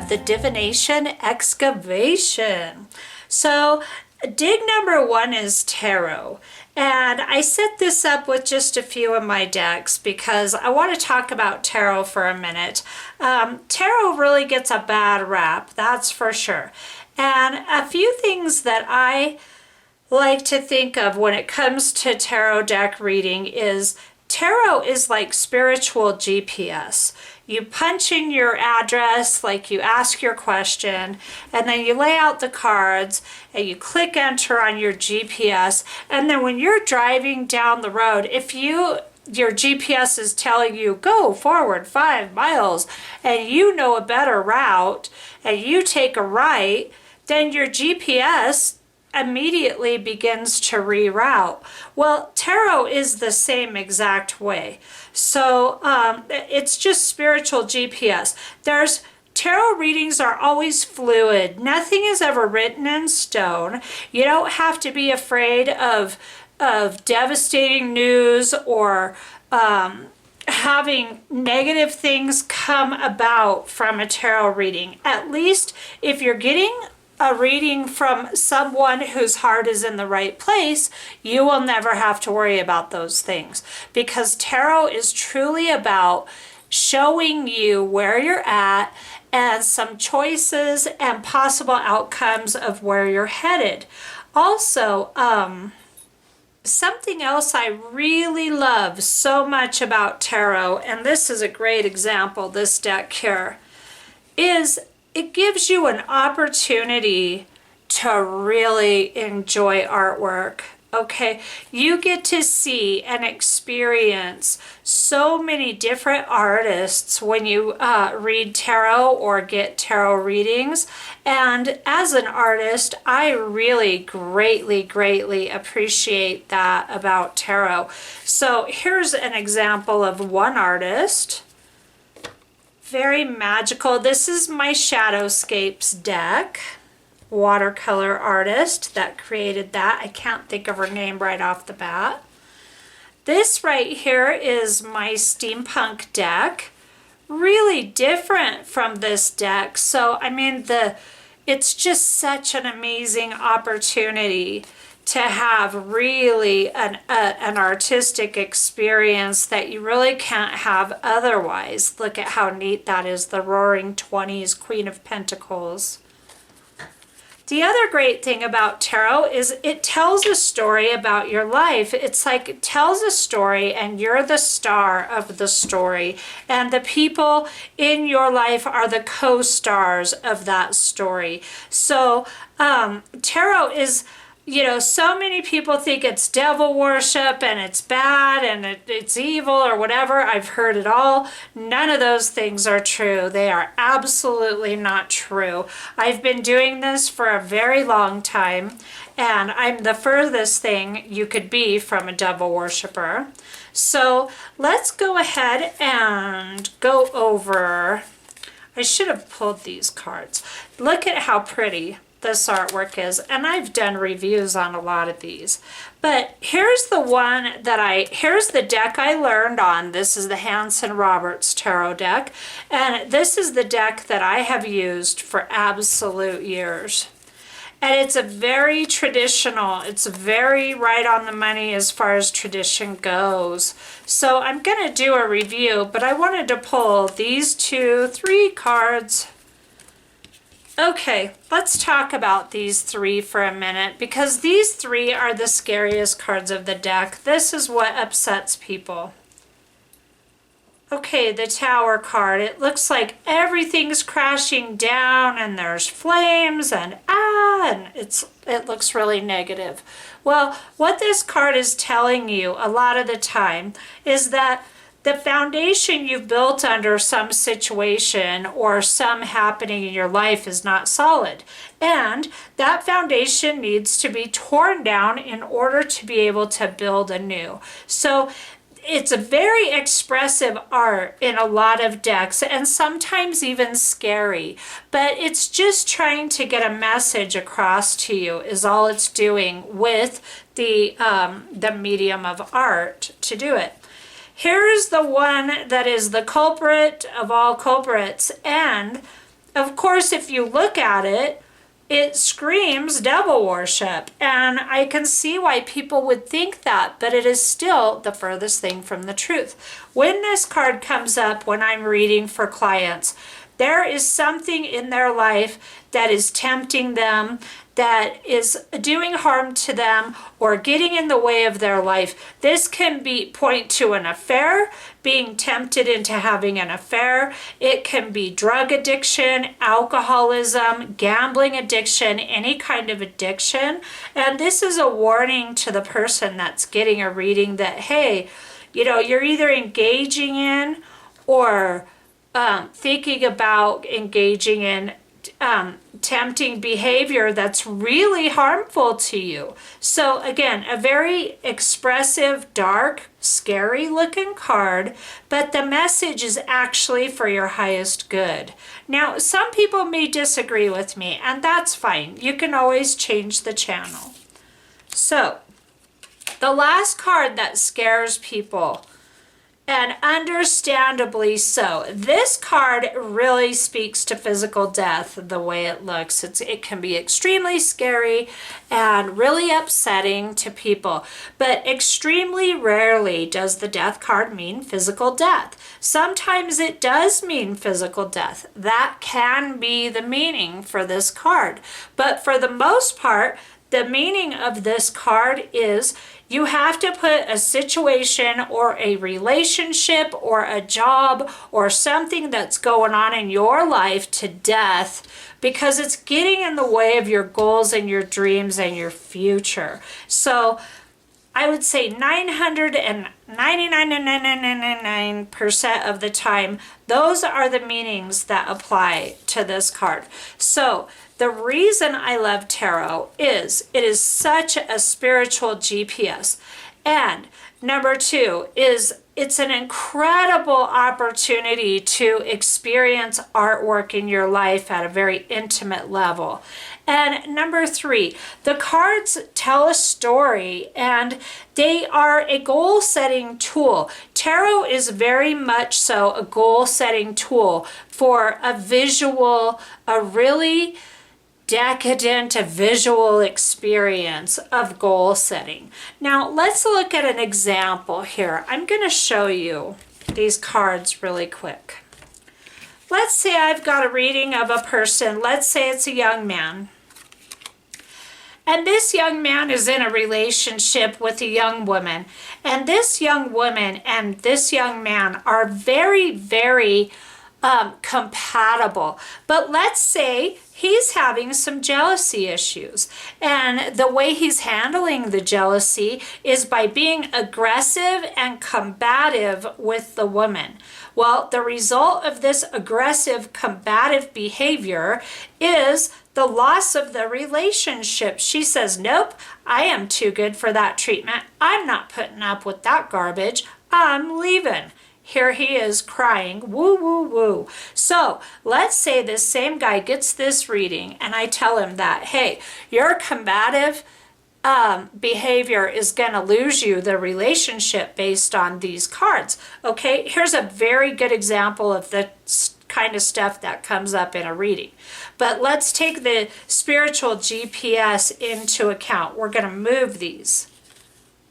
of the Divination Excavation. So dig number 1 is tarot. And I set this up with just a few of my decks because I want to talk about tarot for a minute. Tarot really gets a bad rap, that's for sure. And a few things that I like to think of when it comes to tarot deck reading is tarot is like spiritual GPS. You punch in your address, like you ask your question, and then you lay out the cards and you click enter on your GPS. And then when you're driving down the road, if your GPS is telling you go forward 5 miles and you know a better route and you take a right, then your GPS immediately begins to reroute. Well, tarot is the same exact way. So it's just spiritual GPS. Tarot readings are always fluid. Nothing is ever written in stone. You don't have to be afraid of devastating news or having negative things come about from a tarot reading. At least if you're getting a reading from someone whose heart is in the right place, you will never have to worry about those things, because tarot is truly about showing you where you're at and some choices and possible outcomes of where you're headed. Also, something else I really love so much about tarot, and this is a great example, this deck here, is it gives you an opportunity to really enjoy artwork. Okay, you get to see and experience so many different artists when you read tarot or get tarot readings. And as an artist, I really greatly appreciate that about tarot. So here's an example of one artist. Very magical. This is my Shadowscapes deck. Watercolor artist that created that. I can't think of her name right off the bat. This right here is my steampunk deck. Really different from this deck. So, I mean, it's just such an amazing opportunity to have really an artistic experience that you really can't have otherwise. Look at how neat that is, the Roaring 20s Queen of Pentacles. The other great thing about tarot is it tells a story about your life. It's like it tells a story and you're the star of the story. And the people in your life are the co-stars of that story. So tarot is, you know, so many people think it's devil worship and it's bad and it's evil or whatever. I've heard it all. None of those things are true. They are absolutely not true. I've been doing this for a very long time, and I'm the furthest thing you could be from a devil worshiper. So let's go ahead and go over. I should have pulled these cards. Look at how pretty this artwork is, and I've done reviews on a lot of these, but here's the one that here's the deck I learned on. This is the Hanson Roberts tarot deck, and this is the deck that I have used for absolute years. And it's a very traditional, it's very right on the money as far as tradition goes. So I'm going to do a review, but I wanted to pull these 3 cards. Okay, let's talk about these 3 for a minute, because these 3 are the scariest cards of the deck. This is what upsets people. Okay, the Tower card. It looks like everything's crashing down and there's flames and it looks really negative. Well, what this card is telling you a lot of the time is that the foundation you've built under some situation or some happening in your life is not solid. And that foundation needs to be torn down in order to be able to build anew. So it's a very expressive art in a lot of decks, and sometimes even scary. But it's just trying to get a message across to you is all it's doing with the medium of art to do it. Here's the one that is the culprit of all culprits, and of course, if you look at it, it screams devil worship. And I can see why people would think that, but it is still the furthest thing from the truth. When this card comes up when I'm reading for clients, there is something in their life that is tempting them, that is doing harm to them or getting in the way of their life. This can point to an affair, being tempted into having an affair. It can be drug addiction, alcoholism, gambling addiction, any kind of addiction. And this is a warning to the person that's getting a reading that, hey, you're either engaging in or thinking about engaging in tempting behavior that's really harmful to you. So again, a very expressive, dark, scary looking card, but the message is actually for your highest good. Now, some people may disagree with me, and that's fine. You can always change the channel. So, the last card that scares people, and understandably so. This card really speaks to physical death the way it looks. It can be extremely scary and really upsetting to people, but extremely rarely does the death card mean physical death. Sometimes it does mean physical death. That can be the meaning for this card. But for the most part, the meaning of this card is you have to put a situation or a relationship or a job or something that's going on in your life to death because it's getting in the way of your goals and your dreams and your future. So I would say 999% of the time, those are the meanings that apply to this card. So the reason I love tarot is it is such a spiritual GPS. And number two is it's an incredible opportunity to experience artwork in your life at a very intimate level. And number three, the cards tell a story and they are a goal-setting tool. Tarot is very much so a goal-setting tool for a really decadent visual experience of goal setting. Now let's look at an example here. I'm going to show you these cards really quick. Let's say I've got a reading of a person. Let's say it's a young man. And this young man is in a relationship with a young woman. And this young woman and this young man are very, very compatible. But let's say he's having some jealousy issues. And the way he's handling the jealousy is by being aggressive and combative with the woman. Well, the result of this aggressive, combative behavior is the loss of the relationship. She says, nope, I am too good for that treatment. I'm not putting up with that garbage. I'm leaving. Here he is crying, woo, woo, woo. So let's say this same guy gets this reading and I tell him that, hey, your combative behavior is going to lose you the relationship based on these cards. Okay, here's a very good example of the kind of stuff that comes up in a reading. But let's take the spiritual GPS into account. We're going to move these.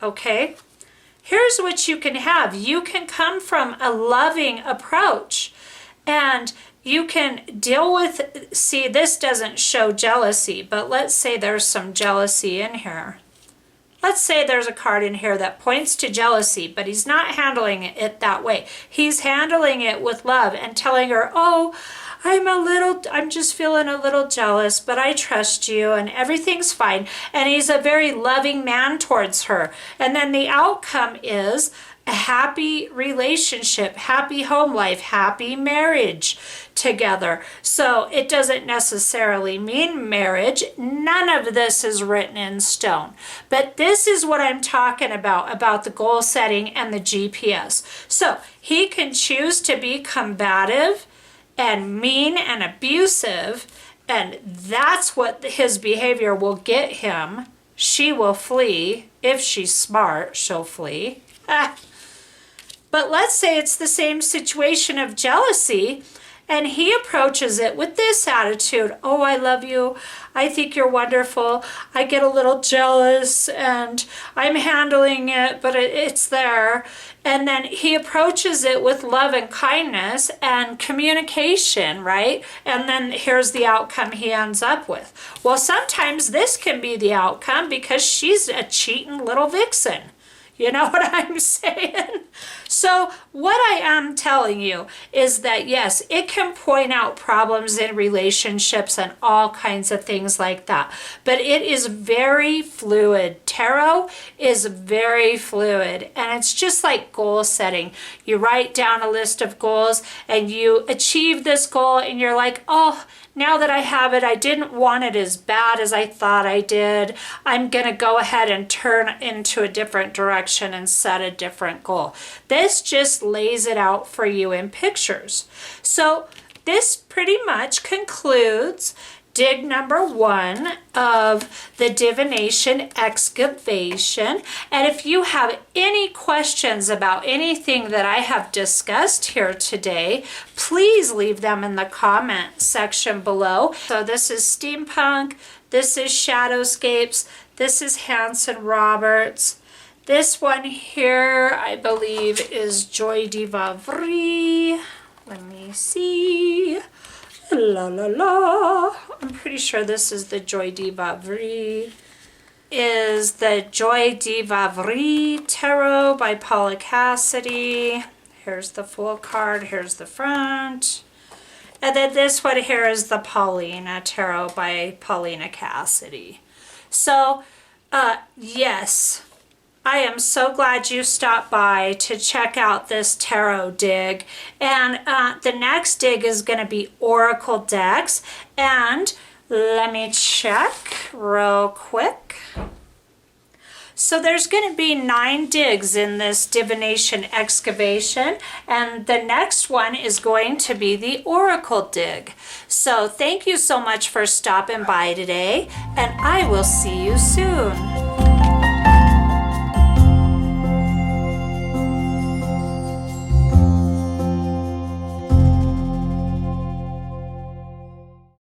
Okay? Here's what you can have. You can come from a loving approach and you can deal with, see, this doesn't show jealousy, but let's say there's some jealousy in here. Let's say there's a card in here that points to jealousy, but he's not handling it that way. He's handling it with love and telling her, oh, I'm just feeling a little jealous, but I trust you and everything's fine. And he's a very loving man towards her. And then the outcome is a happy relationship, happy home life, happy marriage together. So it doesn't necessarily mean marriage. None of this is written in stone. But this is what I'm talking about the goal setting and the GPS. So he can choose to be combative and mean and abusive, and that's what his behavior will get him. She will flee. If she's smart, she'll flee. But let's say it's the same situation of jealousy, And he approaches it with this attitude. Oh, I love you. I think you're wonderful. I get a little jealous and I'm handling it, but it's there. And then he approaches it with love and kindness and communication, right? And then here's the outcome he ends up with. Well, sometimes this can be the outcome because she's a cheating little vixen. You know what I'm saying? So what I am telling you is that, yes, it can point out problems in relationships and all kinds of things like that. But it is very fluid. Tarot is very fluid. And it's just like goal setting. You write down a list of goals and you achieve this goal and you're like, oh, now that I have it, I didn't want it as bad as I thought I did. I'm going to go ahead and turn into a different direction and set a different goal. This just lays it out for you in pictures. So this pretty much concludes dig number 1 of the Divination Excavation. And if you have any questions about anything that I have discussed here today, please leave them in the comment section below. So this is Steampunk, this is Shadowscapes, this is Hanson Roberts. This one here, I believe, is Joy de Vavre. Let me see. La la la. I'm pretty sure this is the Joy de Vavre. Is the Joy de Vavre Tarot by Paula Cassidy. Here's the full card. Here's the front. And then this one here is the Paulina Tarot by Paulina Cassidy. So, yes. I am so glad you stopped by to check out this tarot dig. And the next dig is going to be Oracle decks. And let me check real quick. So there's going to be 9 digs in this Divination Excavation. And the next one is going to be the Oracle dig. So thank you so much for stopping by today. And I will see you soon.